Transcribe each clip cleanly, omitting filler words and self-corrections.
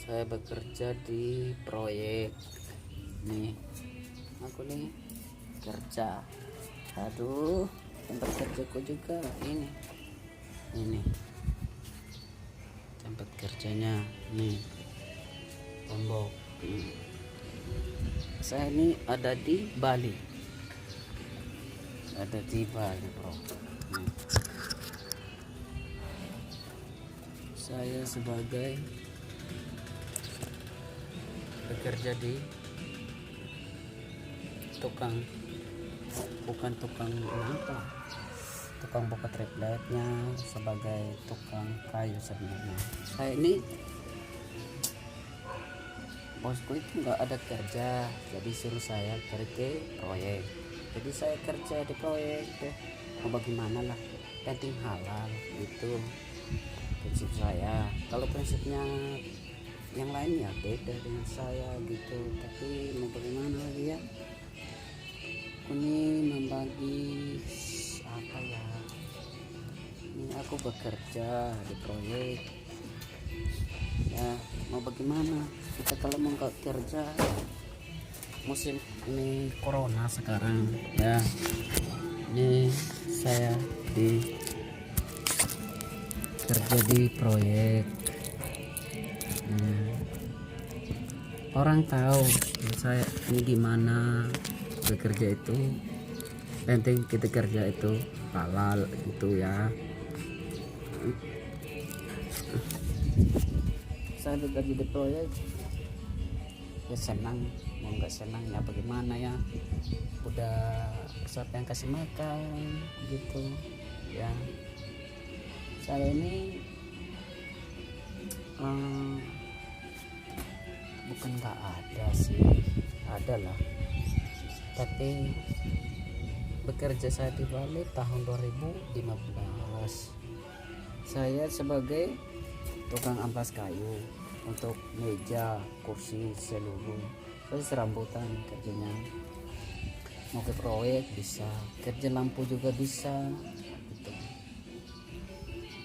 Saya bekerja di proyek nih. Aku nih kerja. Aduh, tempat kerjaku juga ini tempat kerjanya nih, Lombok. Saya ini ada di Bali, bro. Nih. Saya sebagai bekerja di bukan tukang buka tripletnya, sebagai tukang kayu sebenarnya. Saya ini bosku itu nggak ada kerja, jadi suruh saya kerja proyek. Jadi saya kerja di proyek deh, mau bagaimana lah, penting halal gitu prinsip saya. Kalau prinsipnya yang lain ya beda dengan saya gitu, tapi mau bagaimana lagi ya. Ini membagi apa ya, ini aku bekerja di proyek ya, mau bagaimana kita kalau mau nggak kerja. Musim ini corona sekarang ya, ini saya kerja di proyek. Orang tahu saya ini gimana bekerja itu, penting kita kerja itu halal gitu ya. Saya bekerja di proyek ya senang, mau nggak senang ya bagaimana ya, udah siapa yang kasih makan gitu ya. Saya ini bukan nggak ada sih, ada lah, tapi bekerja saya di Bali tahun 2015. Saya sebagai tukang amplas kayu untuk meja, kursi, seluruh. Saya serambutan kerjanya. Mau ke proyek bisa, kerja lampu juga bisa gitu.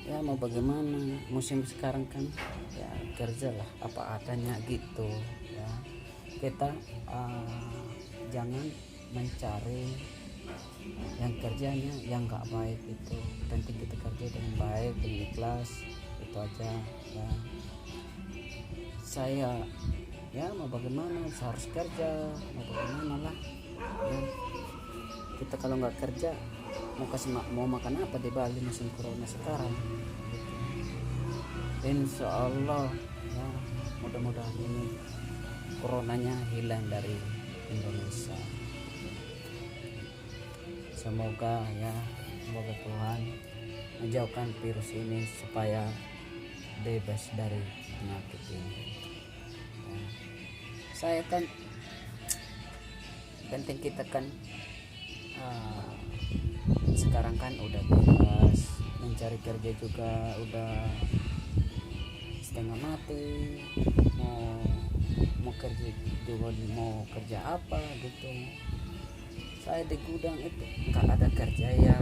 Ya mau bagaimana, musim sekarang kan ya kerjalah apa adanya gitu ya. Kita jangan mencari yang kerjanya yang nggak baik itu, penting kita kerja dengan baik, dengan ikhlas, itu aja ya. Saya ya mau bagaimana, saya harus kerja, mau bagaimana lah ya. Kita kalau nggak kerja mau makan apa di Bali musim corona sekarang gitu. Insya Allah ya, mudah-mudahan ini coronanya hilang dari Indonesia. Semoga Tuhan menjauhkan virus ini supaya bebas dari penyakit ini ya. Saya kan penting kita kan sekarang kan udah bebas, mencari kerja juga udah setengah mati, mau kerja juga, mau kerja apa gitu. Saya di gudang itu nggak ada kerja ya,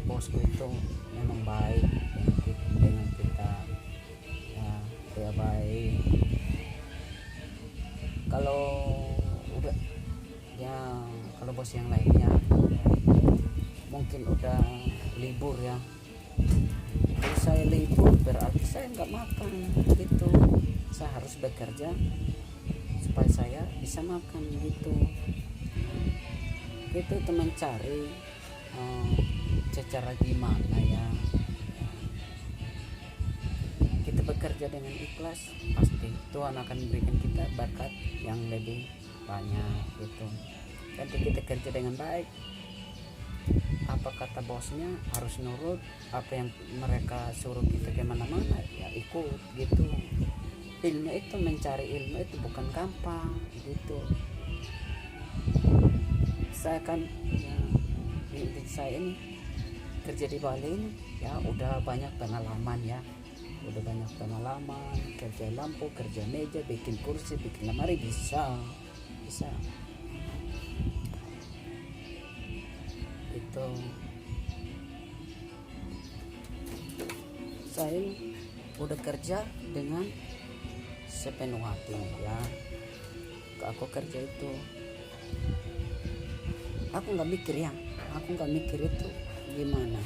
bosku itu memang baik dengan kita ya, dia baik. Kalau udah ya, kalau bos yang lainnya mungkin udah libur ya, kalau saya libur berarti saya nggak makan gitu. Saya harus bekerja supaya saya bisa makan gitu. Itu teman cari cara gimana ya, kita bekerja dengan ikhlas, pasti Tuhan akan memberikan kita berkat yang lebih banyak gitu. Nanti kita kerja dengan baik, apa kata bosnya harus nurut, apa yang mereka suruh kita kemana-mana ya ikut gitu. Ilmu itu, mencari ilmu itu bukan gampang gitu. Saya kan ya, saya ini kerja di Bali ini ya udah banyak pengalaman ya, kerja lampu, kerja meja, bikin kursi, bikin lemari bisa itu. Saya udah kerja dengan sepenuh hati ya. Aku kerja itu aku nggak mikir itu gimana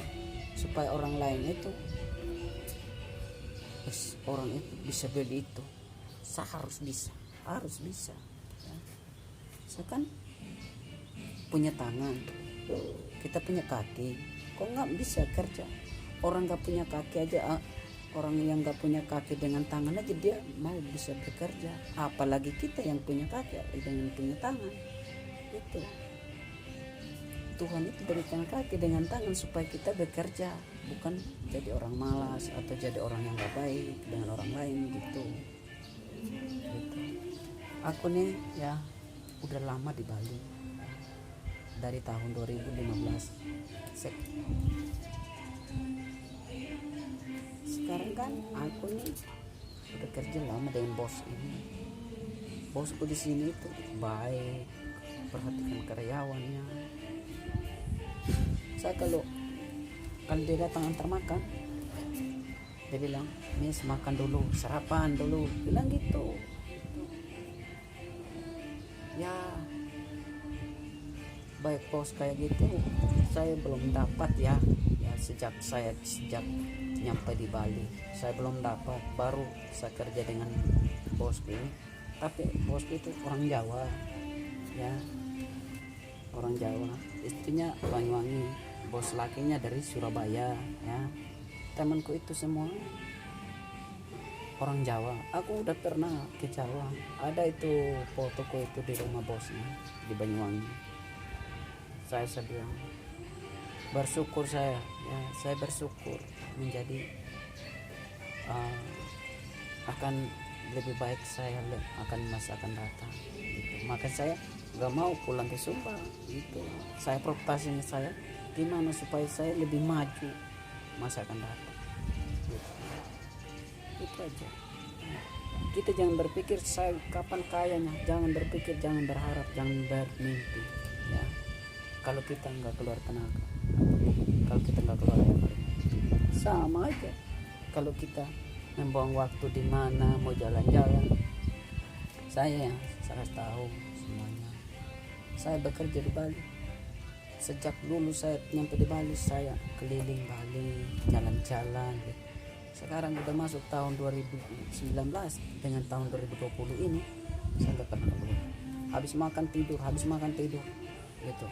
supaya orang lain itu orang itu bisa beli itu. Saya harus bisa ya. Saya kan punya tangan, kita punya kaki, kok nggak bisa kerja? Orang nggak punya kaki aja, orang yang nggak punya kaki dengan tangan aja dia mau bisa bekerja, apalagi kita yang punya kaki dengan punya tangan. Itu Tuhan itu berikan kaki dengan tangan supaya kita bekerja, bukan jadi orang malas atau jadi orang yang gak baik dengan orang lain gitu. Aku nih ya udah lama di Bali dari tahun 2015. Sekarang kan aku nih udah kerja lama dengan bos ini. Bosku di sini itu baik, perhatikan karyawannya. Saya kalau dia datang antar makan, dia bilang, "Miss, makan dulu, sarapan dulu," bilang gitu. Ya baik bos kayak gitu saya belum dapat ya sejak nyampe di Bali saya belum dapat. Baru saya kerja dengan bosku ini, tapi bosku itu orang Jawa ya, orang Jawa, istrinya Banyuwangi, bos lakinya dari Surabaya ya. Temanku itu semua orang Jawa. Aku udah pernah ke Jawa, ada itu fotoku itu di rumah bosnya di Banyuwangi. Saya bilang bersyukur saya bersyukur menjadi akan lebih baik saya akan masa akan datang gitu. Maka saya nggak mau pulang ke Sumba gitu. Saya propasinya saya gimana supaya saya lebih maju masa akan datang gitu. Itu aja. Kita jangan berpikir saya kapan kayanya, jangan berpikir, jangan berharap, jangan bermimpi ya. Kalau kita nggak keluar tenaga, kalau kita nggak keluar energi, sama aja. Kalau kita membuang waktu di mana mau jalan-jalan, saya tahu semuanya. Saya bekerja di Bali. Sejak dulu saya nyampe di Bali, saya keliling Bali, jalan-jalan. Sekarang udah masuk tahun 2019, dengan tahun 2020 ini saya nggak pernah keluar. Habis makan tidur gitu.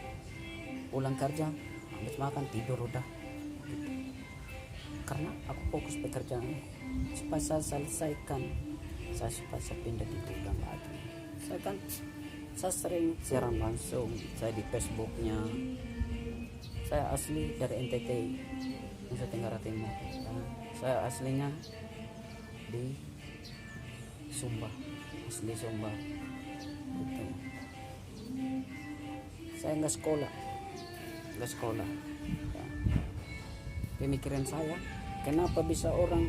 Pulang kerja, habis makan tidur udah gitu. Karena aku fokus pekerjaan supaya saya selesaikan, supaya saya pindah di gudang lagi. Saya sering siaran langsung saya di Facebooknya. Saya asli dari NTT, Nusa Tenggara Timur. Saya aslinya di Sumba, asli Sumba gitu. Saya nggak sekolah ya. Pemikiran saya, kenapa bisa orang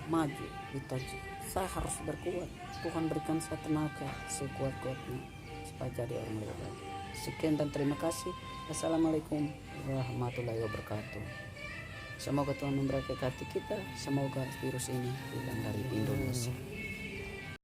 maju gitu. Saya harus berkuat. Tuhan berikan saya tenaga sekuat-kuatnya supaya jadi orang lebih baik. Sekian dan terima kasih. Assalamualaikum warahmatullahi wabarakatuh. Semoga Tuhan memberkati kita. Semoga virus ini hilang dari Indonesia.